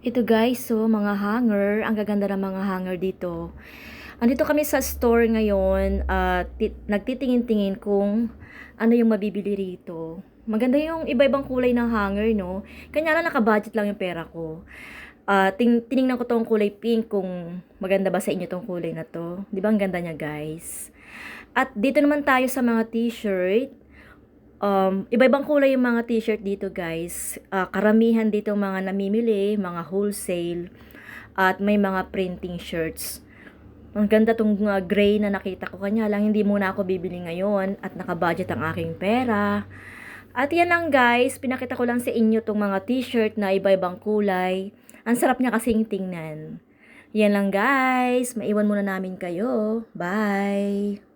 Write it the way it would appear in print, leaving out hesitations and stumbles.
Ito guys, so mga hanger, ang gaganda ng mga hanger dito. Andito kami sa store ngayon at nagtitingin-tingin kung ano yung mabibili rito. Maganda yung iba-ibang kulay ng hanger, no? Kanya lang naka-budget lang yung pera ko. Tiningnan ko tong kulay pink kung maganda ba sa inyo tong kulay na to. Di ba ang ganda niya guys? At dito naman tayo sa mga t-shirt. Iba-ibang kulay yung mga t-shirt dito guys. Karamihan dito mga namimili, mga wholesale, at may mga printing shirts. Ang ganda tong gray na nakita ko, kanya lang hindi muna ako bibili ngayon at naka-budget ang aking pera. At yan lang guys, pinakita ko lang sa inyo tong mga t-shirt na iba-ibang kulay. Ang sarap niya kasing tingnan. Yan lang guys, maiwan muna namin kayo. Bye!